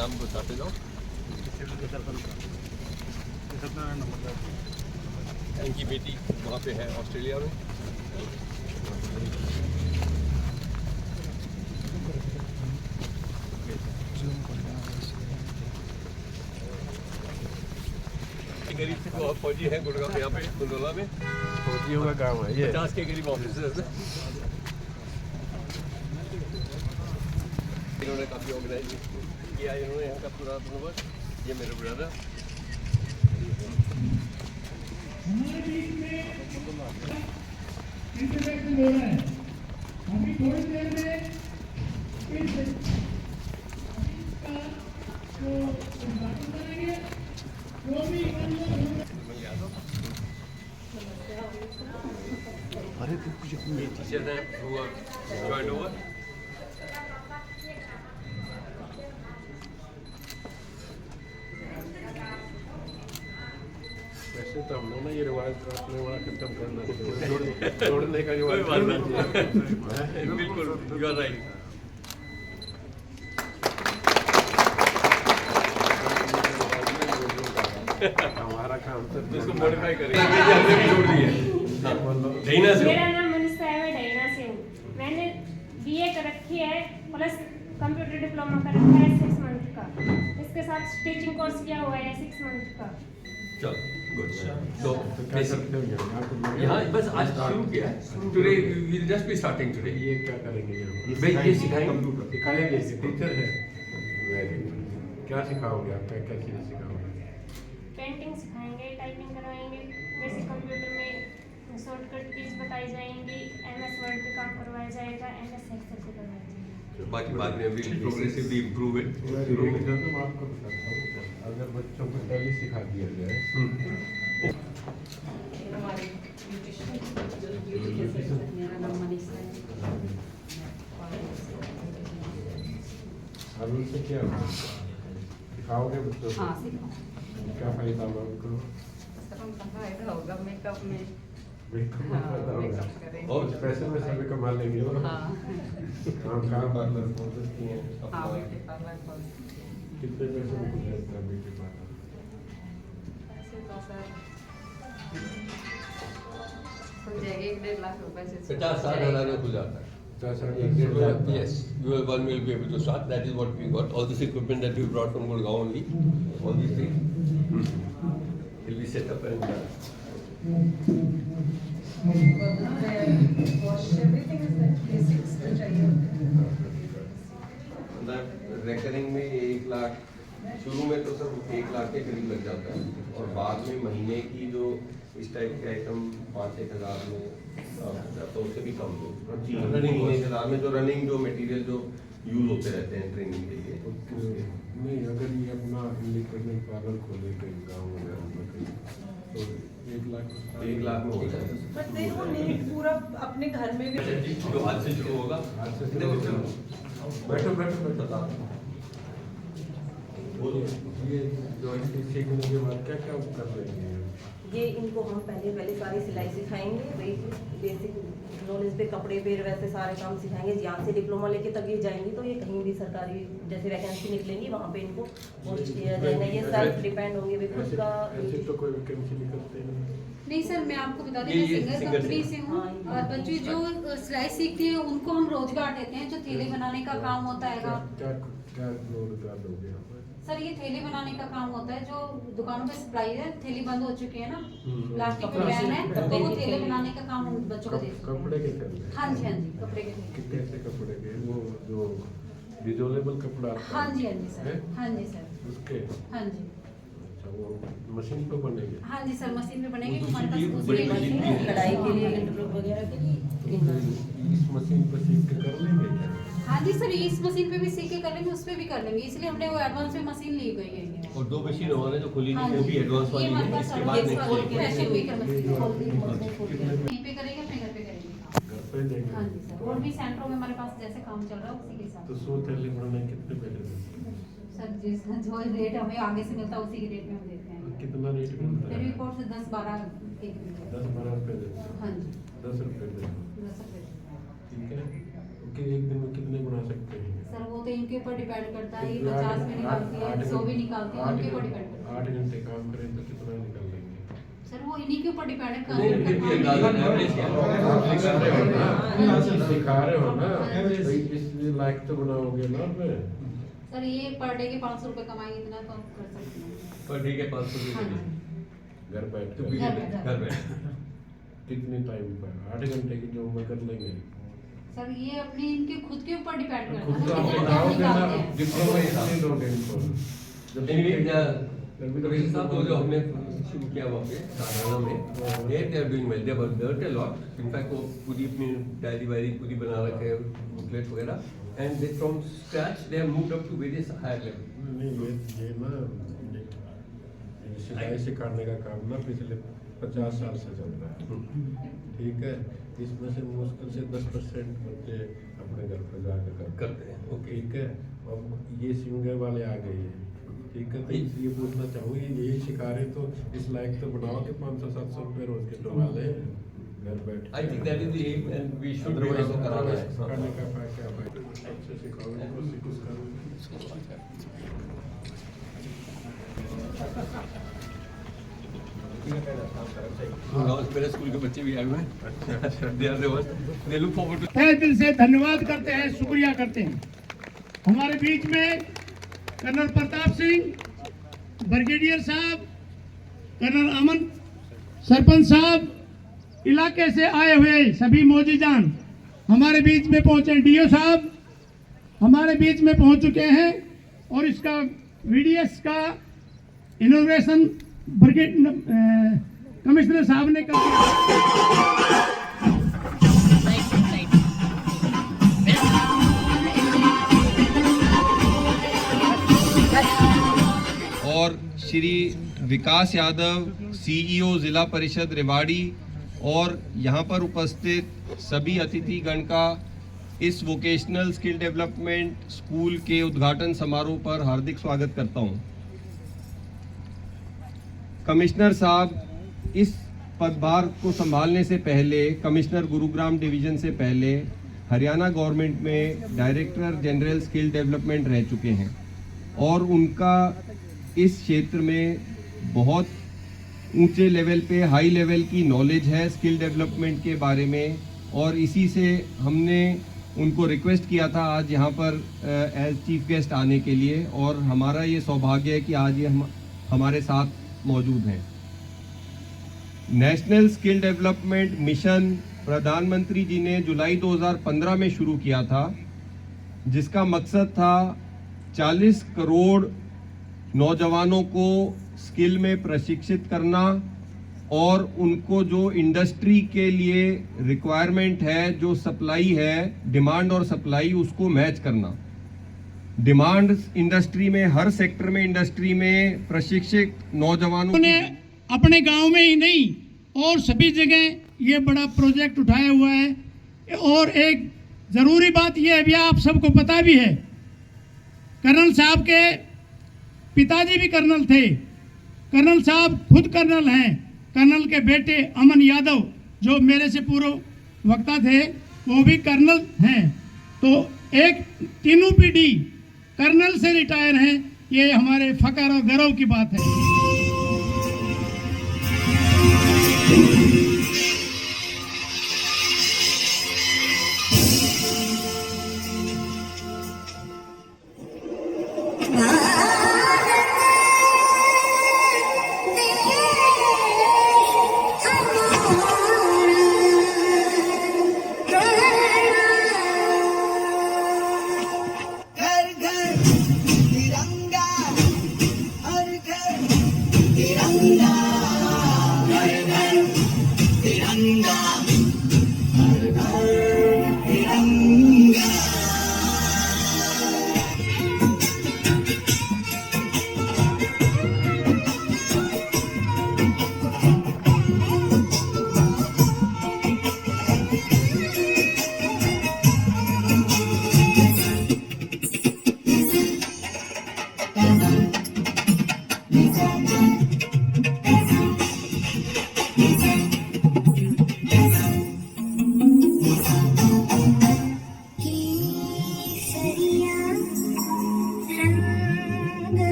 नाम बताते जाओ। इनकी बेटी वहाँ पे है ऑस्ट्रेलिया में। गरीब से फौजी है गुड़गांव यहाँ पे गुंडोला में। फौजियों का काम है ये। 50 के करीब ऑफिसर्स हैं। इन्होंने काफ़ी ऑर्गेनाइज किया इन्होंने यहाँ का पूरा बंदोबस्त। ये मेरे ब्रदर अभी थोड़ी देर में अरे तो कुछ टीचर हैं who are joined over। वैसे तो हम लोग ना ये रिवाज अपने वहाँ खत्म करना चाहिए, जोड़ने का रिवाज करना चाहिए। बिल्कुल यू आर राइट। हमारा काम तो इसको मॉडिफाई करेंगे। हमने भी जोड़ दी है। डैना से मेरा नाम मनीषा है, मैं डैना से हूँ। मैंने बीए कर रखी है प्लस कंप्यूटर डिप्लोमा कर रखा है 6 मंथ का। इसके साथ टीचिंग कोर्स किया हुआ है 6 मंथ का। चल गुड। तो क्या करते हो यहाँ? यहाँ बस आज शुरू किया है। Today we will just be starting today. ये क्या करेंगे यहाँ? भाई ये सिखाएंगे। कंप्यूटर सिखाएंगे, टीचर है। Very good. क्या सिखाओगे आप? क्या क्या चीज़ सिखाओगे? पेंटिंग सिखाएंगे, टाइपिंग करवाएंगे, बेसिक कंप्यूटर में शॉर्टकट कीज बताई जाएंगी, एमएस वर्ड पे काम करवाया जाएगा, एमएस एक्सेल पे करवाया जाएगा। बाकी बाद में विल प्रोग्रेसिवली इंप्रूव इट। मैं आपको बताता हूँ, अगर बच्चों को टैली सिखा दिया जाए मेरा नाम मनीषा है। अब उनसे क्या सिखाओगे बच्चों को? हाँ सिखाओ। क्या फायदा होगा उनको? सर उनका फायदा होगा मेकअप में। मेकअप में फायदा होगा मेकअप करेंगे। और पैसे में सभी कमा लेंगे वो। हाँ कहाँ पार्लर खोल सकती हैं? हाँ ब्यूटी पार्लर खोल सकते हैं। कितने पैसे में खुल जाता है ब्यूटी पार्लर? ऐसे तो सर खुल जाएगा 1-1.5 लाख रुपए से। 50-60 हज़ार में खुल जाता है। Yes, one will be able to start. That is what we got. All this equipment that we brought from Gurgaon only, all these things will be set up and recurring में 1 लाख शुरू में तो सर 1 लाख के करीब लग जाता है और बाद में महीने की जो इस टाइप के आइटम 5-1 हज़ार में तो उससे भी कम रनिंग 1 हज़ार में जो रनिंग जो मटेरियल जो यूज होते रहते हैं ट्रेनिंग के लिए। नहीं, अगर ये अपना इंडिपेंडेंट पार्लर खोले कहीं गाँव में तो 1 लाख में हो जाए। बट देखो नहीं पूरा अपने घर में भी जो आज से शुरू होगा। आज से बैठो बैठो बैठो। ये जो सीखने के बाद क्या क्या कर रहे हैं? ये इनको हम पहले सारी सिलाई सिखाएंगे, बेसिक नॉलेज पे कपड़े पे वैसे सारे काम सिखाएंगे। यहाँ से डिप्लोमा लेके तब ये जाएंगी तो ये कहीं भी सरकारी जैसे वैकेंसी निकलेंगी वहाँ पे इनको पोस्ट किया जाएगा। ये सेल्फ डिपेंड होंगे वे खुद का। ऐसे तो कोई वैकेंसी निकलते नहीं सर, मैं आपको बता दूं, मैं सिंगर कंपनी से हूँ और बच्चे जो सिलाई सीखते हैं उनको हम रोजगार देते हैं। जो थैले बनाने का काम होता है क्या क्या रोजगार दोगे आप? सर, ये थैले बनाने का काम होता है। जो दुकानों पे सप्लाई है, थैली बंद हो चुकी है ना, प्लास्टिक में बैन है, तो वो थैले बनाने का काम हम बच्चों को देते हैं। कपड़े के थैले? हाँ जी हाँ जी, कपड़े के थैले। कितने से कपड़े के? वो जो डिजोलेबल कपड़ा आता है? हाँ जी सर, हाँ जी सर, उसके? हाँ जी। अच्छा, वो मशीन पे बनेंगे? हाँ जी सर, मशीन पे बनेंगे। हमारे पास बड़ी दूसरी मशीन मशीन है। कढ़ाई के लिए इंटरव्यू वगैरह के लिए इस मशीन पर सीख के कर लेंगे क्या? हाँ जी सर, इस मशीन पे भी सीख के कर लेंगे, उस पे भी कर लेंगे, इसलिए हमने वो एडवांस में मशीन ली गई है। और 2 मशीन हमारे जो खुली हाँ थी वो भी एडवांस वाली है। इसके बाद फैशन मेकर मशीन फैशन यहीं पे करेंगे, अपने घर पे करेंगे। घर पे देंगे? हाँ जी सर, और भी सेंटरों में हमारे पास जैसे काम चल रहा है उसी के साथ। तो 100 थैले बनाने कितने पैसे देते? सर जिस जो रेट हमें आगे से मिलता है उसी के रेट में हम देते हैं। कितना रेट मिलता मेरी है? रिपोर्ट से 10-12 एक मिनट। 10-12 रुपए देते हैं? हाँ जी, 10 रुपए देते हैं। 10 रुपये। ठीक है। ओके, एक दिन में कितने बना सकते हैं? सर वो तो इनके ऊपर डिपेंड करता है, ये 50 में निकालती है, 100 भी निकालती है, इनके ऊपर डिपेंड करता है। 8 घंटे काम करें तो कितना निकल लेंगे? सर वो इन्हीं के ऊपर डिपेंड है, नहीं, फिर भी अंदाजा एवरेज क्या है? आप सिखा रहे हो ना, तो इसलिए लायक तो बनाओगे ना आप। सर ये पर डे के 500 रुपए कमाएंगे, इतना तो हम कर सकते हैं। पर ठीक है 500 हाँ रुपये जी। घर बैठ तो के घर बैठ कितने टाइम पर? 8 घंटे की जॉब में कर लेंगे। सर ये अपने इनके खुद के ऊपर डिपेंड करता खुद है तो ना, आप कितना टाइम बताओगे ना, निकालते हैं। डिप्लोमा कितने लोग हैं इनको? जब कमिश्नर साहब वो जो हमने शुरू किया वहाँ पे साधारण में they are doing well, they work a lot. In fact वो पूरी अपनी डायरी वायरी पूरी बना रखे हैं, बुकलेट वगैरह, and they from scratch they have moved up to various higher level. नहीं, ये ना सिलाई सिखाने का काम ना पिछले 50 साल से चल रहा है, ठीक है। इसमें से मुश्किल से 10% बच्चे अपने घर पर जाकर करते हैं, ओके। ठीक है। और ये सिंगर वाले आ गए हैं, ठीक है। तो ये पूछना चाहूँगी, यही सिखा रहे तो इस लायक तो बनाओ कि 500-700 रुपये रोज के डलवा लें घर बैठ। I think that is the aim and we should be able to कराना है। सिखाने का क्या फायदा? अच्छे सिखाओगे तो कुछ करोगे। मेरे स्कूल के बच्चे भी आए हुए हैं, दे लुक फॉरवर्ड टू। तहे दिल से धन्यवाद करते हैं, शुक्रिया करते हैं। हमारे बीच में कर्नल प्रताप सिंह, ब्रिगेडियर साहब, कर्नल अमन, सरपंच साहब, इलाके से आए हुए सभी मौजूदान हमारे बीच में पहुंचे, डीओ साहब हमारे बीच में पहुंच चुके हैं और इसका वीडीएस का इनोग्रेशन ब्रिगेड कमिश्नर साहब ने कर दिया। और श्री विकास यादव, सीईओ जिला परिषद रेवाड़ी, और यहाँ पर उपस्थित सभी अतिथिगण का इस वोकेशनल स्किल डेवलपमेंट स्कूल के उद्घाटन समारोह पर हार्दिक स्वागत करता हूँ। कमिश्नर साहब इस पदभार को संभालने से पहले, कमिश्नर गुरुग्राम डिवीजन से पहले हरियाणा गवर्नमेंट में डायरेक्टर जनरल स्किल डेवलपमेंट रह चुके हैं और उनका इस क्षेत्र में बहुत ऊंचे लेवल पे, हाई लेवल की नॉलेज है स्किल डेवलपमेंट के बारे में, और इसी से हमने उनको रिक्वेस्ट किया था आज यहाँ पर एज चीफ गेस्ट आने के लिए, और हमारा ये सौभाग्य है कि आज ये हमारे साथ मौजूद हैं। नेशनल स्किल डेवलपमेंट मिशन प्रधानमंत्री जी ने जुलाई 2015 में शुरू किया था, जिसका मकसद था 40 करोड़ नौजवानों को स्किल में प्रशिक्षित करना और उनको जो इंडस्ट्री के लिए रिक्वायरमेंट है, जो सप्लाई है, डिमांड और सप्लाई, उसको मैच करना। डिमांड इंडस्ट्री में, हर सेक्टर में इंडस्ट्री में प्रशिक्षित नौजवानों ने अपने गांव में ही नहीं और सभी जगह ये बड़ा प्रोजेक्ट उठाया हुआ है। और एक ज़रूरी बात यह है, भी आप सबको पता भी है, कर्नल साहब के पिताजी भी कर्नल थे, कर्नल साहब खुद कर्नल हैं, कर्नल के बेटे अमन यादव जो मेरे से पूर्व वक्ता थे वो भी कर्नल हैं। तो एक तीनों पीढ़ी कर्नल से रिटायर हैं, ये हमारे फख्र और गर्व की बात है।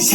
इस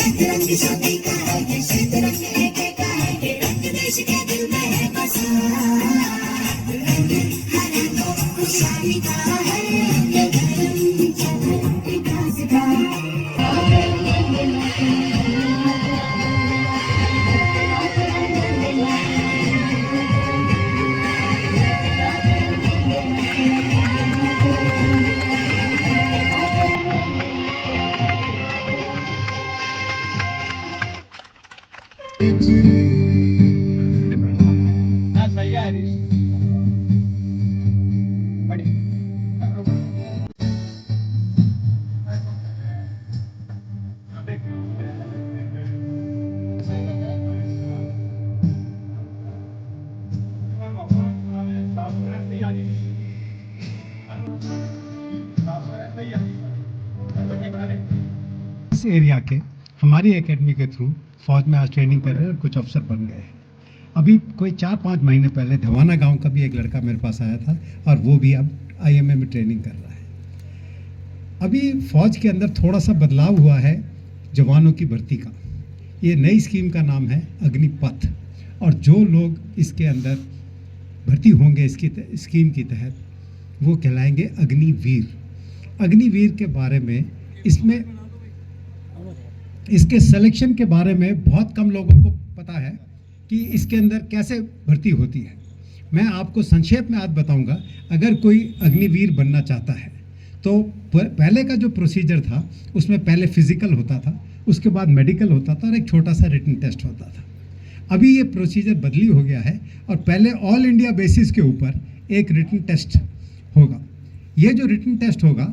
एरिया के हमारी एकेडमी के थ्रू फौज में आज ट्रेनिंग कर रहे हैं और कुछ अफसर बन गए हैं। अभी कोई 4-5 महीने पहले धवाना गांव का भी एक लड़का मेरे पास आया था और वो भी अब IMA में ट्रेनिंग कर रहा है। अभी फौज के अंदर थोड़ा सा बदलाव हुआ है जवानों की भर्ती का। ये नई स्कीम का नाम है अग्निपथ, और जो लोग इसके अंदर भर्ती होंगे इसकी स्कीम के तहत वो कहलाएंगे अग्निवीर। अग्निवीर के बारे में इसके सिलेक्शन के बारे में बहुत कम लोगों को पता है कि इसके अंदर कैसे भर्ती होती है। मैं आपको संक्षेप में आज बताऊंगा। अगर कोई अग्निवीर बनना चाहता है तो पहले का जो प्रोसीजर था उसमें पहले फिजिकल होता था, उसके बाद मेडिकल होता था और एक छोटा सा रिटन टेस्ट होता था। अभी ये प्रोसीजर बदली हो गया है और पहले ऑल इंडिया बेसिस के ऊपर एक रिटन टेस्ट होगा। ये जो रिटन टेस्ट होगा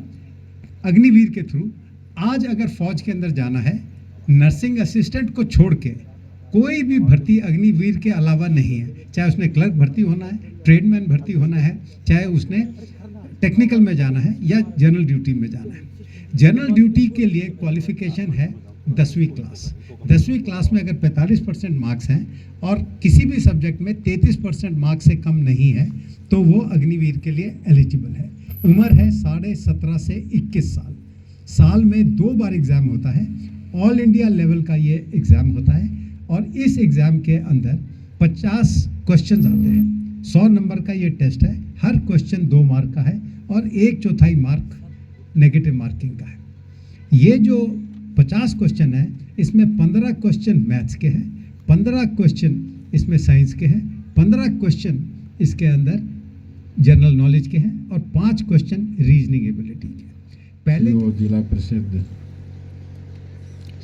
अग्निवीर के थ्रू, आज अगर फौज के अंदर जाना है, नर्सिंग असिस्टेंट को छोड़ के कोई भी भर्ती अग्निवीर के अलावा नहीं है। चाहे उसने क्लर्क भर्ती होना है, ट्रेडमैन भर्ती होना है, चाहे उसने टेक्निकल में जाना है या जनरल ड्यूटी में जाना है। जनरल ड्यूटी के लिए क्वालिफिकेशन है 10वीं क्लास। 10वीं क्लास में अगर 45% मार्क्स हैं और किसी भी सब्जेक्ट में 33% मार्क्स से कम नहीं है तो वो अग्निवीर के लिए एलिजिबल है। उम्र है 17.5 से 21 साल। साल में 2 बार एग्ज़ाम होता है। ऑल इंडिया लेवल का ये एग्ज़ाम होता है और इस एग्ज़ाम के अंदर 50 क्वेश्चन आते हैं। 100 नंबर का ये टेस्ट है। हर क्वेश्चन 2 मार्क का है और 1/4 मार्क नेगेटिव मार्किंग का है। ये जो 50 क्वेश्चन है इसमें 15 क्वेश्चन मैथ्स के हैं, 15 क्वेश्चन इसमें साइंस के हैं, 15 क्वेश्चन इसके अंदर जनरल नॉलेज के हैं और 5 क्वेश्चन रीजनिंग एबिलिटी के। पहले जिला परिषद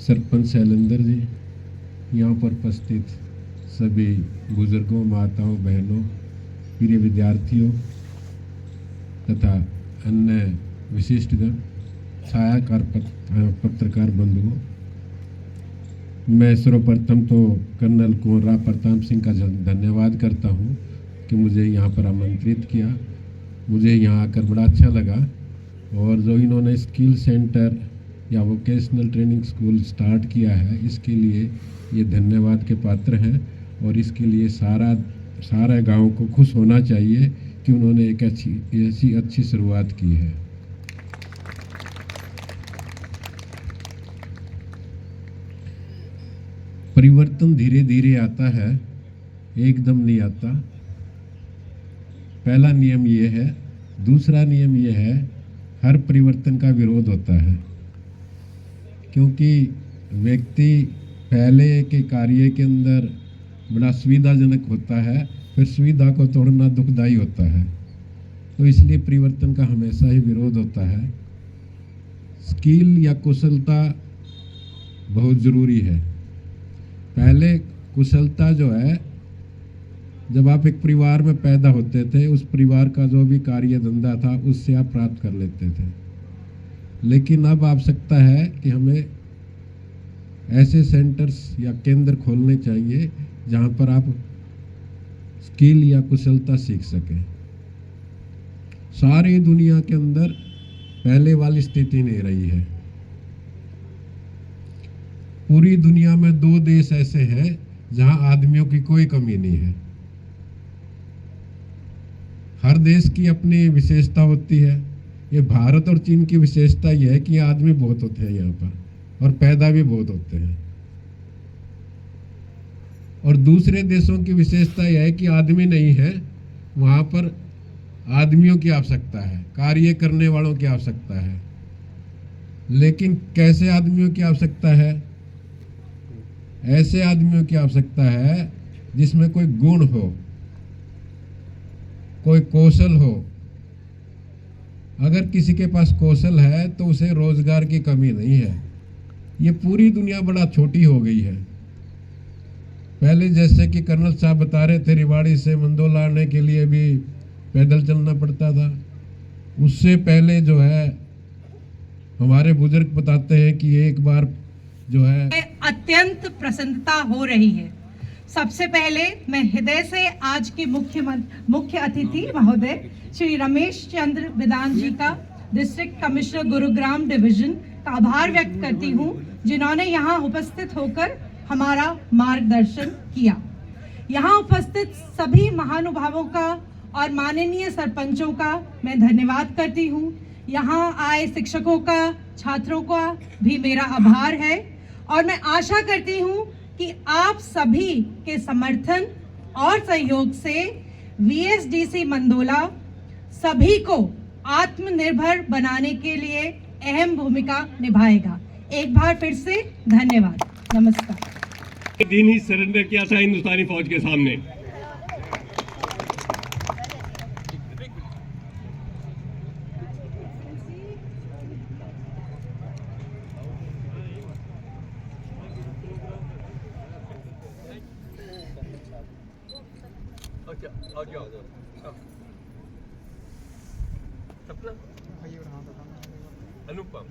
सरपंच शैलेंद्र जी, यहाँ पर उपस्थित सभी बुजुर्गों, माताओं, बहनों, प्रिय विद्यार्थियों तथा अन्य विशिष्टगण, छायाकार पत्रकार बंधुओं, मैं सर्वप्रथम तो कर्नल कोनराव प्रताप सिंह का धन्यवाद करता हूँ कि मुझे यहाँ पर आमंत्रित किया। मुझे यहाँ आकर बड़ा अच्छा लगा और जो इन्होंने स्किल सेंटर या वोकेशनल ट्रेनिंग स्कूल स्टार्ट किया है इसके लिए ये धन्यवाद के पात्र हैं और इसके लिए सारा गांव को खुश होना चाहिए कि उन्होंने एक ऐसी अच्छी शुरुआत की है। परिवर्तन धीरे धीरे आता है, एकदम नहीं आता। पहला नियम ये है। दूसरा नियम ये है, हर परिवर्तन का विरोध होता है, क्योंकि व्यक्ति पहले के कार्य के अंदर बड़ा सुविधाजनक होता है, फिर सुविधा को तोड़ना दुखदाई होता है। तो इसलिए परिवर्तन का हमेशा ही विरोध होता है। स्किल या कुशलता बहुत ज़रूरी है। पहले कुशलता जो है, जब आप एक परिवार में पैदा होते थे, उस परिवार का जो भी कार्य धंधा था उससे आप प्राप्त कर लेते थे। लेकिन अब आवश्यकता है कि हमें ऐसे सेंटर्स या केंद्र खोलने चाहिए जहां पर आप स्किल या कुशलता सीख सकें। सारी दुनिया के अंदर पहले वाली स्थिति नहीं रही है। पूरी दुनिया में 2 देश ऐसे हैं जहां आदमियों की कोई कमी नहीं है। हर देश की अपनी विशेषता होती है। ये भारत और चीन की विशेषता यह है कि आदमी बहुत होते हैं यहाँ पर। और पैदा भी बहुत होते हैं। और दूसरे देशों की विशेषता यह है कि आदमी नहीं है, वहाँ पर आदमियों की आवश्यकता है, कार्य करने वालों की आवश्यकता है। लेकिन कैसे आदमियों की आवश्यकता है? ऐसे आदमियों की आवश्यकता है जिसमें कोई गुण हो, कोई कौशल हो। अगर किसी के पास कौशल है तो उसे रोजगार की कमी नहीं है। ये पूरी दुनिया बड़ा छोटी हो गई है। पहले जैसे कि कर्नल साहब बता रहे थे, रिवाड़ी से मंदोला आने के लिए भी पैदल चलना पड़ता था। उससे पहले जो है हमारे बुजुर्ग बताते हैं कि एक बार जो है अत्यंत प्रसन्नता हो रही है। सबसे पहले मैं हृदय से आज के मुख्य अतिथि महोदय श्री रमेश चंद्र विदान जी का, डिस्ट्रिक्ट कमिश्नर गुरुग्राम डिवीजन का आभार व्यक्त करती हूँ, जिन्होंने यहाँ उपस्थित होकर हमारा मार्गदर्शन किया। यहाँ उपस्थित सभी महानुभावों का और माननीय सरपंचों का मैं धन्यवाद करती हूँ। यहाँ आए शिक्षकों का, छात्रों का भी मेरा आभार है और मैं आशा करती हूँ कि आप सभी के समर्थन और सहयोग से VSDC मंदोला सभी को आत्मनिर्भर बनाने के लिए अहम भूमिका निभाएगा। एक बार फिर से धन्यवाद। नमस्कार। दिन ही सरेंडर किया था हिंदुस्तानी फौज के सामने। अनुपम